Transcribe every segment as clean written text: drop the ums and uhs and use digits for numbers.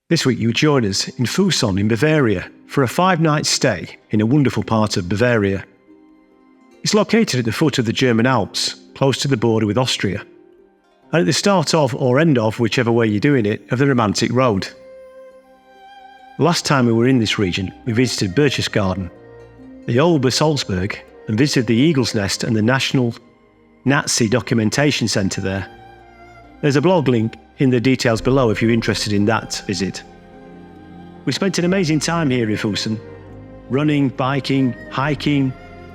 This week you join us in Füssen in Bavaria for a 5-night stay in a wonderful part of Bavaria. It's located at the foot of the German Alps, close to the border with Austria, and at the start of, or end of, whichever way you're doing it, of the romantic road. The last time we were in this region, we visited Berchtesgaden, the old Salzburg, and visited the Eagle's Nest and the National Nazi Documentation Centre there. There's a blog link in the details below if you're interested in that visit. We spent an amazing time here in Füssen, running, biking, hiking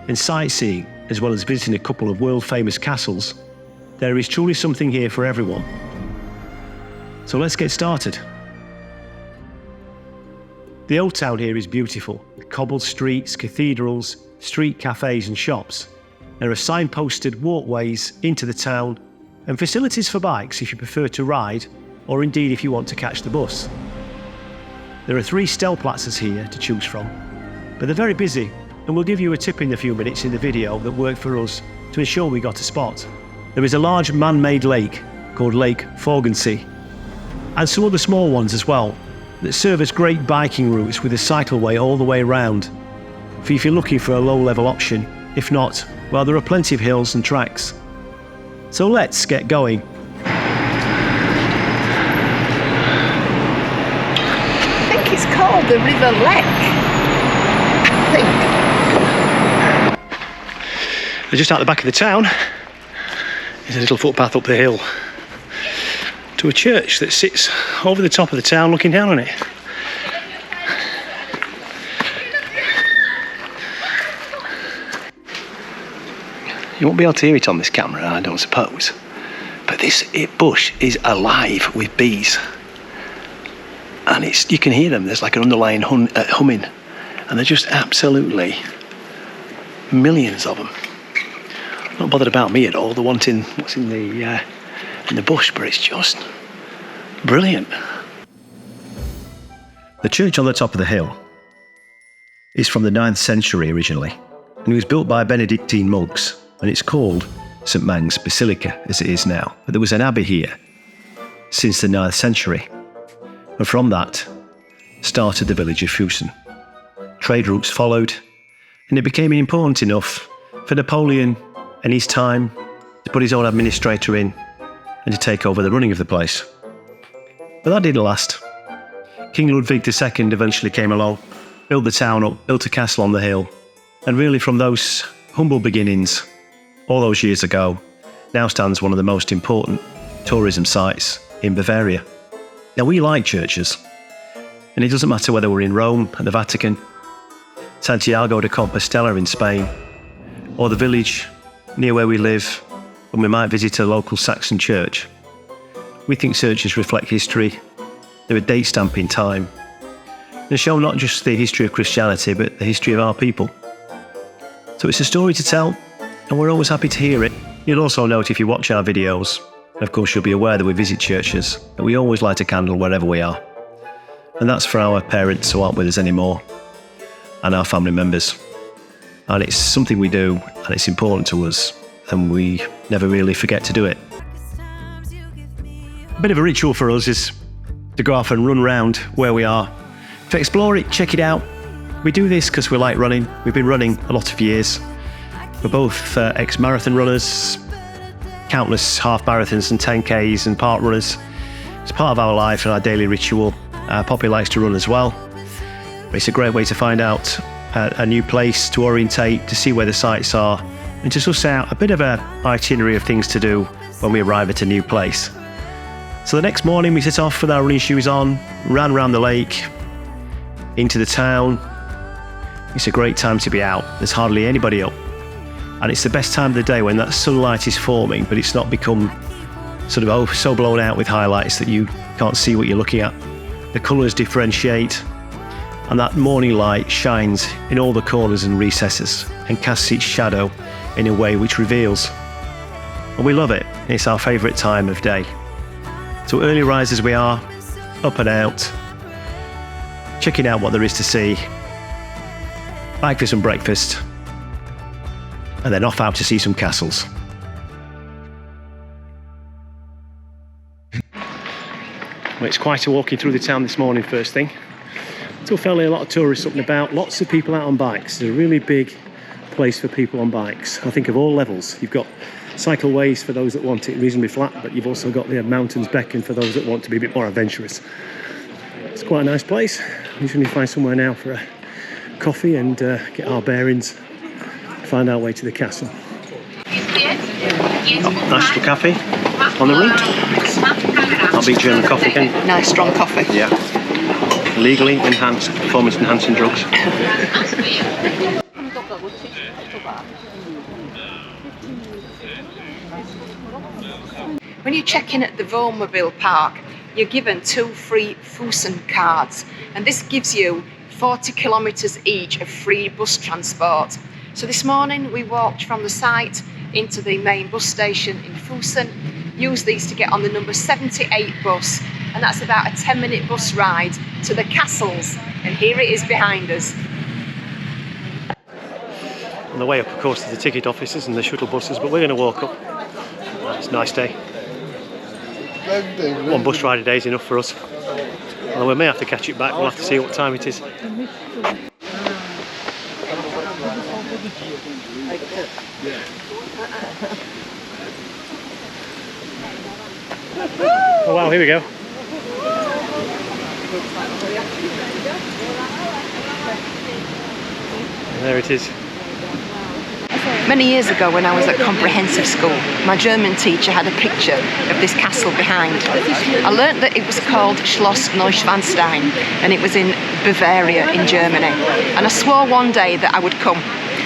and sightseeing, as well as visiting a couple of world-famous castles. There is truly something here for everyone. So let's get started. The old town here is beautiful, with cobbled streets, cathedrals, street cafes and shops. There are signposted walkways into the town and facilities for bikes if you prefer to ride, or indeed if you want to catch the bus. There are 3 stellplatzes here to choose from, but they're very busy, and we'll give you a tip in a few minutes in the video that worked for us to ensure we got a spot. There is a large man-made lake called Lake Forgensee, and some other small ones as well, that serve as great biking routes with a cycleway all the way around, for if you're looking for a low-level option. If not, well, there are plenty of hills and tracks. So let's get going. I think it's called the River Lake. Just out the back of the town is a little footpath up the hill to a church that sits over the top of the town looking down on it. You won't be able to hear it on this camera, I don't suppose, but this bush is alive with bees, and you can hear them. There's like an underlying humming, and they're just absolutely millions of them. Not bothered about me at all. They're wanting what's in the bush, but it's just brilliant. The church on the top of the hill is from the 9th century originally, and it was built by Benedictine monks. And it's called St Mang's Basilica as it is now. But there was an abbey here since the 9th century, and from that started the village of Füssen. Trade routes followed, and it became important enough for Napoleon in his time to put his own administrator in and to take over the running of the place. But that didn't last. King Ludwig II eventually came along, built the town up, built a castle on the hill, and really from those humble beginnings all those years ago, now stands one of the most important tourism sites in Bavaria. Now, we like churches, and it doesn't matter whether we're in Rome at the Vatican, Santiago de Compostela in Spain, or the village near where we live when we might visit a local Saxon church. We think churches reflect history, they're a date stamp in time, and show not just the history of Christianity, but the history of our people. So it's a story to tell, and we're always happy to hear it. You'll also note if you watch our videos, and of course you'll be aware that we visit churches, that we always light a candle wherever we are. And that's for our parents who aren't with us anymore, and our family members. And it's something we do, and it's important to us, and we never really forget to do it. A bit of a ritual for us is to go off and run around where we are, to explore it, check it out. We do this because we like running. We've been running a lot of years. We're both ex-marathon runners, countless half marathons and 10Ks and park runners. It's part of our life and our daily ritual. Poppy likes to run as well. But it's a great way to find out a new place, to orientate, to see where the sights are, and to suss out a bit of an itinerary of things to do when we arrive at a new place. So the next morning we set off with our running shoes on, ran around the lake, into the town. It's a great time to be out. There's hardly anybody up. And it's the best time of the day when that sunlight is forming, but it's not become sort of so blown out with highlights that you can't see what you're looking at. The colours differentiate, and that morning light shines in all the corners and recesses and casts its shadow in a way which reveals. And we love it. It's our favourite time of day. So early risers we are, up and out, checking out what there is to see, back for some breakfast, and then off out to see some castles. Well, it's quite a walking through the town this morning first thing. Still fairly a lot of tourists up and about, lots of people out on bikes. It's a really big place for people on bikes, I think of all levels. You've got cycleways for those that want it reasonably flat, but you've also got the mountains beckon for those that want to be a bit more adventurous. It's quite a nice place. We just need to find somewhere now for a coffee and get our bearings, find our way to the castle. Nice little cafe on the route. I'll beat German coffee again. Nice strong coffee. Yeah. Legally enhanced, performance enhancing drugs. When you check in at the Wohnmobil park, you're given 2 free Fussen cards, and this gives you 40 kilometres each of free bus transport. So this morning we walked from the site into the main bus station in Füssen, used these to get on the number 78 bus, and that's about a 10-minute bus ride to the castles, and here it is behind us. On the way up, of course, there's the ticket offices and the shuttle buses, but we're going to walk up. It's a nice day. 1 bus ride a day is enough for us. Although we may have to catch it back, we'll have to see what time it is. Oh wow, here we go. And there it is. Many years ago when I was at comprehensive school, my German teacher had a picture of this castle behind. I learnt that it was called Schloss Neuschwanstein, and it was in Bavaria in Germany. And I swore one day that I would come.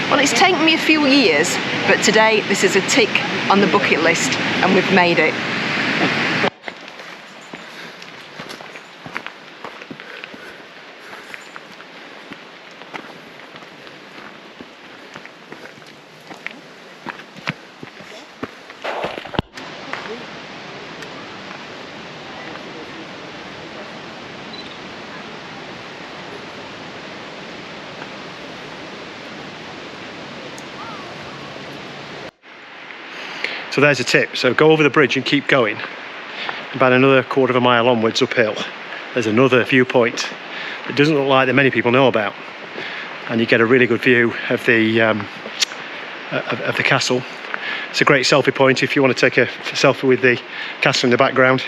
Well, it's taken me a few years, but today this is a tick on the bucket list, and we've made it. So there's a tip. So go over the bridge and keep going. About another 1/4 mile onwards uphill, there's another viewpoint that doesn't look like that many people know about, and you get a really good view of the castle. It's a great selfie point if you want to take a selfie with the castle in the background,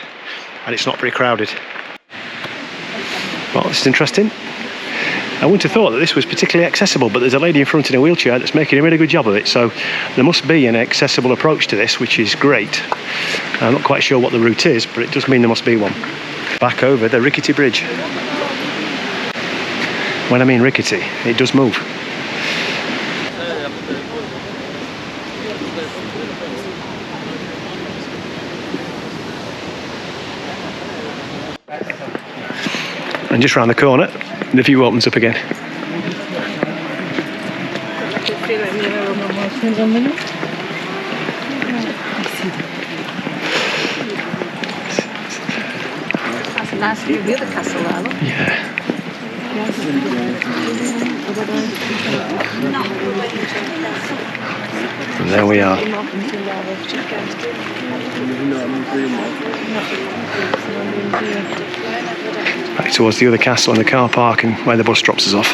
and it's not very crowded. Well, this is interesting. I wouldn't have thought that this was particularly accessible, but there's a lady in front in a wheelchair that's making a really good job of it, so there must be an accessible approach to this, which is great. I'm not quite sure what the route is, but it does mean there must be one. Back over the rickety bridge. When I mean rickety, it does move. And just round the corner, the view opens up again. That's a nice view of the other castle there, look. Yeah. And there we are. Back towards the other castle and the car park and where the bus drops us off.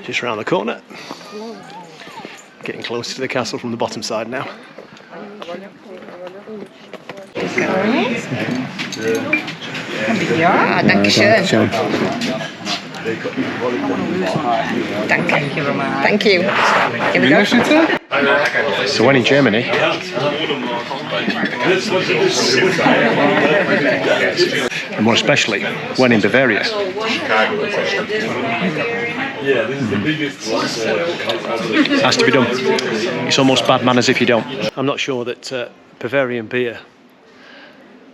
Just round the corner. Getting closer to the castle from the bottom side now. Ah, danke schön. Danke. Thank you. Here we go. So when in Germany, and more especially when in Bavaria, has to be done. It's almost bad manners if you don't. I'm not sure that Bavarian beer,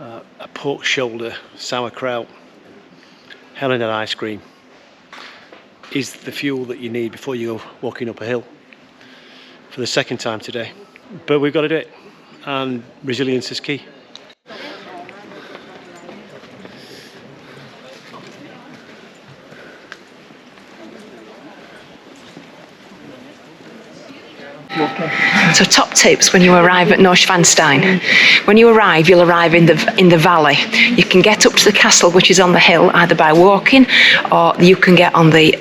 a pork shoulder, sauerkraut, Helena ice cream is the fuel that you need before you go walking up a hill for the second time today. But we've got to do it, and resilience is key. So top tips when you arrive at Neuschwanstein. When you arrive, you'll arrive in the valley. You can get up to the castle, which is on the hill, either by walking, or you can get on the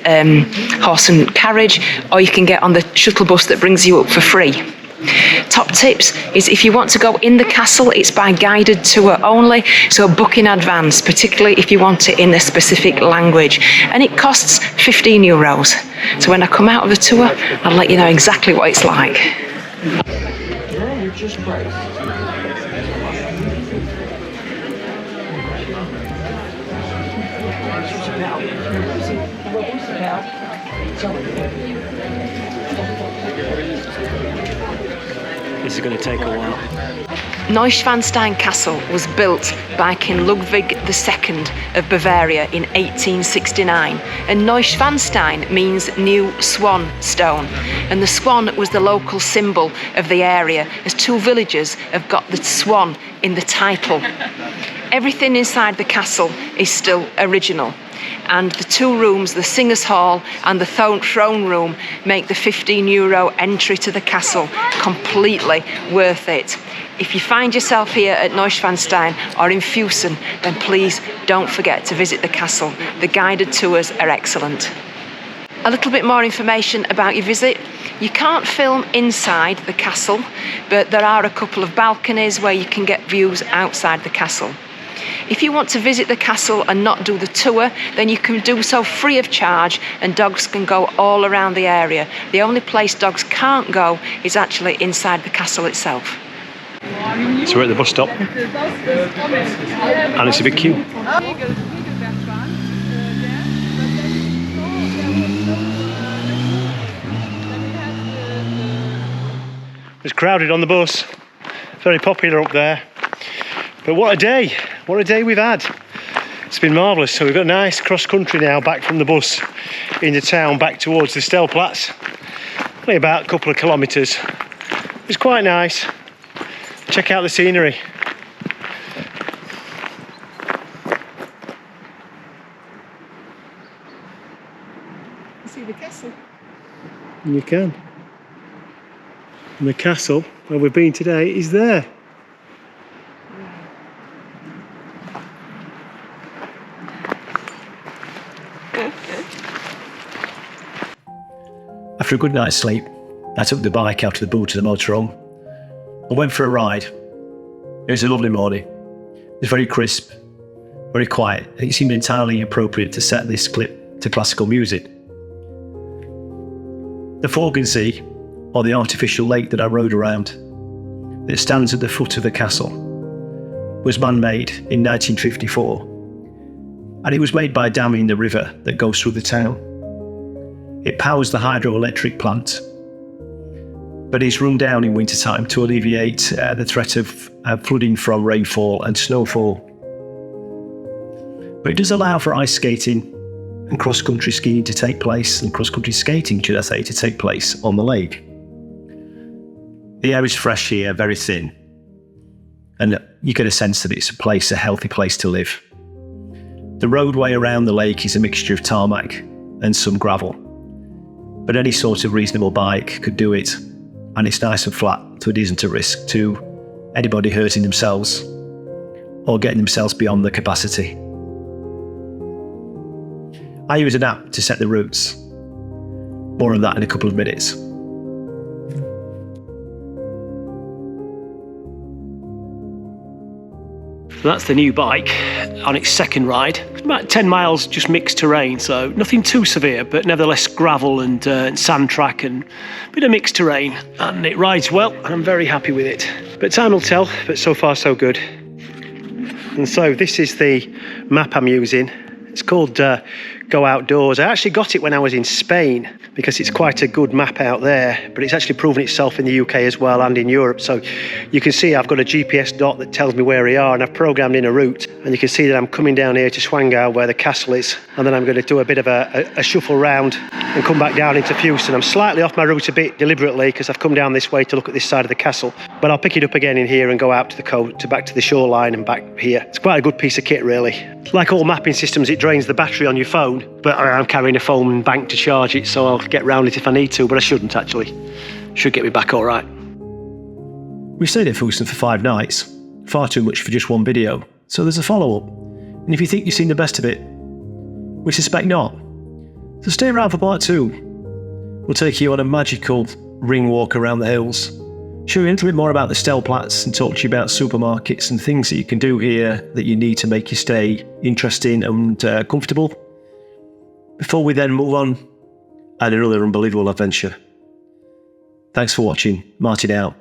horse and carriage, or you can get on the shuttle bus that brings you up for free. Top tips is if you want to go in the castle, it's by guided tour only, so book in advance, particularly if you want it in a specific language, and it costs €15. So when I come out of the tour, I'll let you know exactly what it's like. This is going to take a while. Neuschwanstein Castle was built by King Ludwig II of Bavaria in 1869, and Neuschwanstein means new swan stone, and the swan was the local symbol of the area, as 2 villagers have got the swan in the title. Everything inside the castle is still original, and the 2 rooms, the Singer's Hall and the Throne Room, make the €15 entry to the castle completely worth it. If you find yourself here at Neuschwanstein or in Füssen, then please don't forget to visit the castle. The guided tours are excellent. A little bit more information about your visit. You can't film inside the castle, but there are a couple of balconies where you can get views outside the castle. If you want to visit the castle and not do the tour, then you can do so free of charge, and dogs can go all around the area. The only place dogs can't go is actually inside the castle itself. So we're at the bus stop, and it's a big queue. It's crowded on the bus, very popular up there. But what a day we've had. It's been marvellous. So we've got a nice cross country now, back from the bus into town, back towards the Stellplatz. Only about a couple of kilometres. It's quite nice. Check out the scenery. You see the castle? You can. And the castle where we've been today is there. After a good night's sleep, I took the bike out of the boot of the motorhome and went for a ride. It was a lovely morning. It was very crisp, very quiet. It seemed entirely appropriate to set this clip to classical music. The Fussen Sea, or the artificial lake that I rode around, that stands at the foot of the castle, was man-made in 1954, and it was made by damming the river that goes through the town. It powers the hydroelectric plant, but is run down in wintertime to alleviate the threat of flooding from rainfall and snowfall. But it does allow for ice skating and cross-country skiing to take place, and cross-country skating, should I say, to take place on the lake. The air is fresh here, very thin, and you get a sense that it's a healthy place to live. The roadway around the lake is a mixture of tarmac and some gravel, but any sort of reasonable bike could do it, and it's nice and flat, so it isn't a risk to anybody hurting themselves or getting themselves beyond the capacity. I use an app to set the routes. More on that in a couple of minutes. So that's the new bike on its second ride. It's about 10 miles, just mixed terrain, so nothing too severe, but nevertheless gravel and sand track and a bit of mixed terrain. And it rides well, and I'm very happy with it. But time will tell, but so far so good. And so this is the map I'm using. It's called Go Outdoors. I actually got it when I was in Spain because it's quite a good map out there, but it's actually proven itself in the UK as well and in Europe. So you can see I've got a GPS dot that tells me where we are, and I've programmed in a route, and you can see that I'm coming down here to Schwangau where the castle is, and then I'm going to do a bit of a shuffle round and come back down into Füssen. I'm slightly off my route a bit deliberately because I've come down this way to look at this side of the castle, but I'll pick it up again in here and go out to the coast, back to the shoreline and back here. It's quite a good piece of kit, really. Like all mapping systems, it drains the battery on your phone, but I'm carrying a phone bank to charge it, so I'll get round it if I need to, but I shouldn't actually. Should get me back all right. We stayed at Füssen for 5 nights, far too much for just one video, so there's a follow-up. And if you think you've seen the best of it, we suspect not. So stay around for part 2. We'll take you on a magical ring walk around the hills, show you a little bit more about the Stellplatz and talk to you about supermarkets and things that you can do here that you need to make your stay interesting and comfortable. Before we then move on and another unbelievable adventure. Thanks for watching. Martin out.